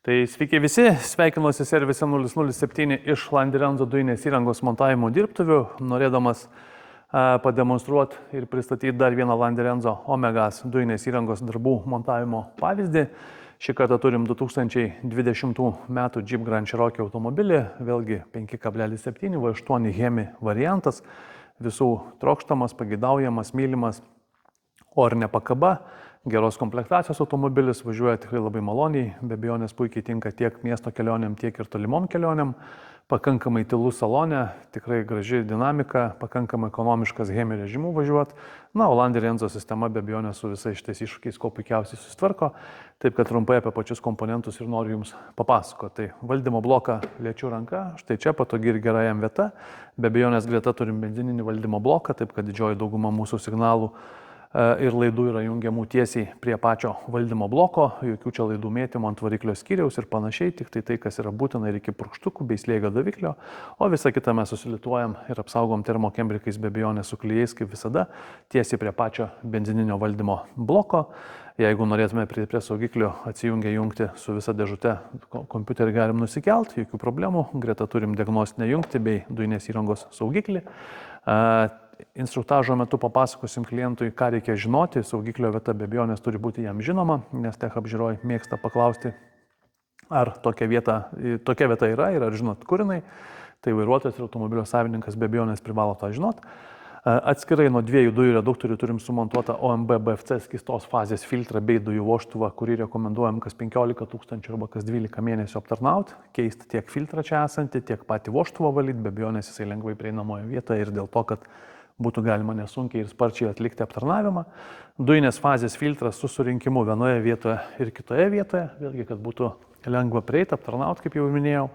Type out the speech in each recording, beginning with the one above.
Tai sveiki visi, sveikinuosi servise 007 iš Landirenzo dujinės įrangos montavimo dirbtuvių, norėdamas pademonstruoti ir pristatyti dar vieną Landirenzo Omegas dujinės įrangos darbų montavimo pavyzdį. Šį kartą turim 2020 metų Jeep Grand Cherokee automobilį, vėlgi 5,7 V8 Hemi variantas, visų trokštamas, pagidaujamas, mylimas, orinė pakaba. Geros komplektacijos automobilis, važiuoja tikrai labai maloniai, be abejonės puikiai tinka tiek miesto kelionėm, tiek ir tolimom kelionėm. Pakankamai tylus salone, tikrai graži dinamika, pakankamai ekonomiškas Hemi režimu važiuoti. Na, o Landirenzo sistema be abejonės su visais šitais iššūkiais kuo puikiausiai susitvarko. Taip, kad trumpai apie pačius komponentus ir noriu Jums papasakoti. Tai valdymo bloką liečiu ranka, štai čia patogi ir gera jam vieta. Be abejonės greta turim benzininį valdymo bloką, taip kad didžioji dauguma mūsų signalų ir laidų yra jungiamų tiesiai prie pačio valdymo bloko, jokių čia laidų mėtymų ant variklio skyriaus ir panašiai, tik tai kas yra būtina ir iki purkštukų bei slėgio daviklio, o visą kitą mes susilituojam ir apsaugom termokembrikais be abejonės su klijais, kaip visada, tiesiai prie pačio benzininio valdymo bloko. Jeigu norėtume prie saugiklio atsijungę jungti su visa dėžute, kompiuterį galim nusikelt, jokių problemų, greta turim diagnostinę jungtį bei dujinės įrangos saugiklį. Instruktažo metu papasakosim klientui, ką reikia žinoti, saugiklio vieta be abejonės turi būti jam žinoma, nes tech apžiūroj mėgsta paklausti, ar tokia vieta yra ir ar žinot, kur jinai. Tai vairuotojas ir automobilio savininkas be abejonės privalo tą žinot. Atskirai nuo dviejų dujų reduktorių turim sumontuotą OMB BFC skystos fazės filtrą bei dujų vožtuvą, kurį rekomenduojam kas 15 000 arba kas 12 mėnesių aptarnauti, keisti tiek filtrą čia esantį, tiek patį vožtuvą valyti, be abejonės jisai lengvai prieinamoje vietoje ir dėl to, kad būtų galima nesunkiai ir sparčiai atlikti aptarnavimą. Dujinės fazės filtras su surinkimu vienoje vietoje ir kitoje vietoje, vėlgi, kad būtų lengva prieiti, aptarnauti, kaip jau minėjau.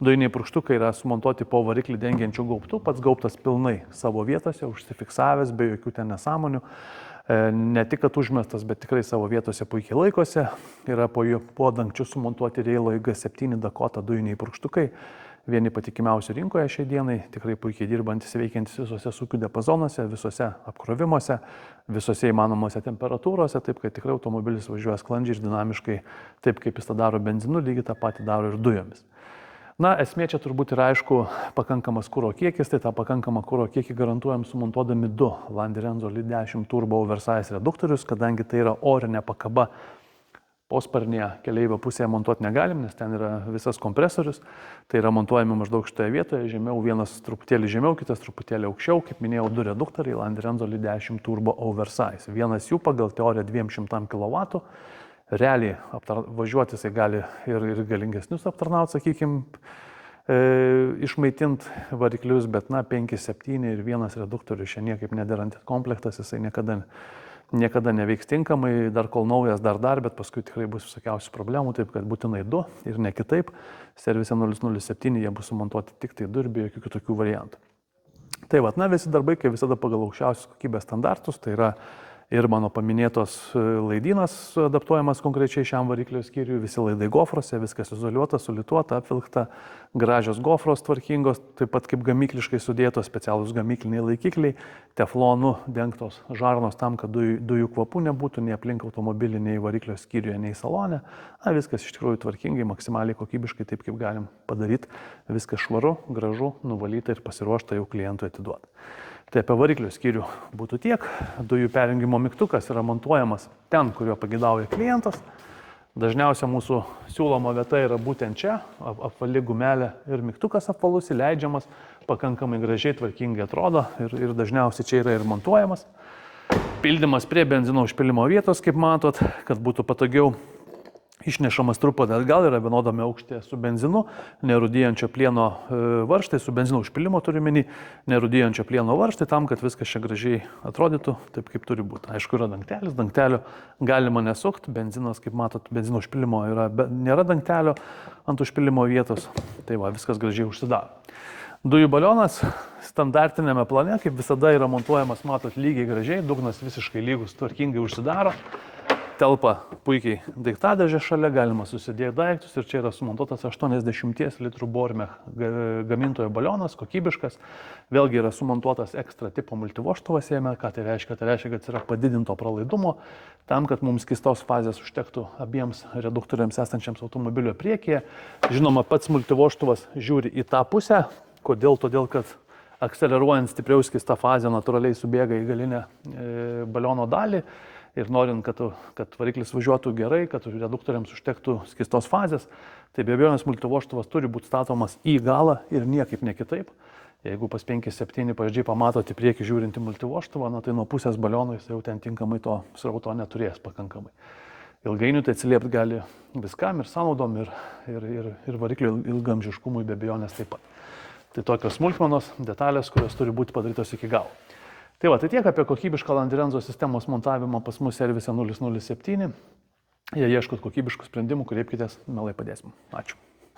Dujiniai purkštukai yra sumontuoti po variklį dengiančių gaubtų, pats gaubtas pilnai savo vietose, užsifiksavęs, be jokių ten nesąmonių. Ne tik, kad užmestas, bet tikrai savo vietose puikiai laikosi. Yra po dangčiu sumontuoti Reilo IG7 Dakota dujiniai purkštukai. Vieni patikimiausių rinkoje šiai dienai, tikrai puikiai dirbantis, veikiantis visose sūkių diapazonuose, visose apkrovimuose, visose įmanomose temperatūrose, taip kad tikrai automobilis važiuoja sklandžiai ir dinamiškai, taip kaip jis tą daro benzinu, lygiai tą patį daro ir dujomis. Na, esmė čia turbūt yra aišku pakankamas kuro kiekis, tai tą pakankamą kuro kiekį garantuojam sumontuodami du Landirenzo LI10 Turbo Oversize reduktorius, kadangi tai yra orinė pakaba. Posparnėje keleivio pusėje montuoti negalim, nes ten yra visas kompresorius. Tai yra montuojami maždaug šitoje vietoje, žemiau, vienas truputėlį žemiau, kitas truputėlį aukščiau. Kaip minėjau, du reduktoriai Landirenzo LI10 Turbo Oversize. Vienas jų pagal teoriją 200 kW. Realiai važiuoti jisai gali ir galingesnius aptarnauti, sakykime, išmaitint variklius, bet 5, 7 ir vienas reduktorius čia niekaip nederantis komplektas, jisai niekada neveiks tinkamai, dar kol naujas, dar, bet paskui tikrai bus visokiausių problemų, taip kad būtinai du ir ne kitaip. Servise 007 jie bus sumontuoti tik tai du ir be jokių kitokių variantų. Tai visi darbai, kaip visada pagal aukščiausios kokybės standartus, tai yra ir mano paminėtos laidynas adaptuojamas konkrečiai šiam variklio skyriui, visi laidai gofrose, viskas izoliuota, sulituota, apvilkta, gražios gofros tvarkingos, taip pat kaip gamykliškai sudėtos, specialūs gamykliniai laikikliai, teflonu dengtos žarnos tam, kad dujų kvapų nebūtų nei aplink automobilį, nei variklio skyriuje, nei salone. Viskas iš tikrųjų tvarkingai, maksimaliai kokybiškai, taip kaip galim padaryti, viskas švaru, gražu, nuvalyta ir pasiruošta jau klientui atiduoti. Tai apie variklio skyrių būtų tiek. Dujų perjungimo mygtukas yra montuojamas ten, kurio pagidauja klientas. Dažniausia mūsų siūloma vieta yra būtent čia, apvali gumelė ir mygtukas apvalus, įleidžiamas, pakankamai gražiai, tvarkingai atrodo ir dažniausiai čia yra ir montuojamas. Pildymas prie benzino užpilimo vietos, kaip matot, kad būtų patogiau. Išnešamas truputį atgal, yra vienodame aukšte su benzinu, nerūdyjančio plieno varžtai, su benzino užpilimo turimeni, nerūdyjančio plieno varžtai, tam, kad viskas čia gražiai atrodytų, taip kaip turi būti. Aišku, yra dangtelis, dangtelio galima nesukti, benzinas, kaip matot, benzino užpilimo nėra dangtelio ant užpilimo vietos, tai viskas gražiai užsidaro. Dujų balionas standartinėme plane, kaip visada, yra montuojamas, matot, lygiai gražiai, dugnas visiškai lygus, tvarkingai užsidaro. telpa puikiai daiktadėžė šalia, galima susidėti daiktus ir čia yra sumontuotas 80 litrų Bormech gamintojo balionas, kokybiškas. Vėlgi yra sumontuotas ekstra tipo multivoštuvas jame. Ką tai reiškia? Tai reiškia, kad yra padidinto pralaidumo tam, kad mums skystos fazės užtektų abiems reduktoriams esančiams automobilio priekyje. Žinoma, pats multivoštuvas žiūri į tą pusę. Kodėl? Todėl, kad akceleruojant stipriau skystą fazę natūraliai subėga į galinę baliono dalį. Ir norint, kad variklis važiuotų gerai, kad reduktoriams užtektų skystos fazės, tai be abejonės multivoštuvas turi būti statomas į galą ir niekaip ne kitaip. Jeigu pas 5-7 pavyzdžiai pamatote priekį žiūrinti multivoštuvą, tai nuo pusės baliono jis jau ten tinkamai to srauto neturės pakankamai. Ilgainiui tai atsiliepti gali viskam ir sąnaudom, ir variklio ilgamžiškumui be abejonės taip pat. Tai tokios smulkmenos, detalės, kurios turi būti padarytos iki galo. Tai va, tai tiek apie kokybišką Landrenzo sistemos montavimą pas mus servise 007. Jei ieškot kokybiškų sprendimų, kreipkitės, mielai padėsim. Ačiū.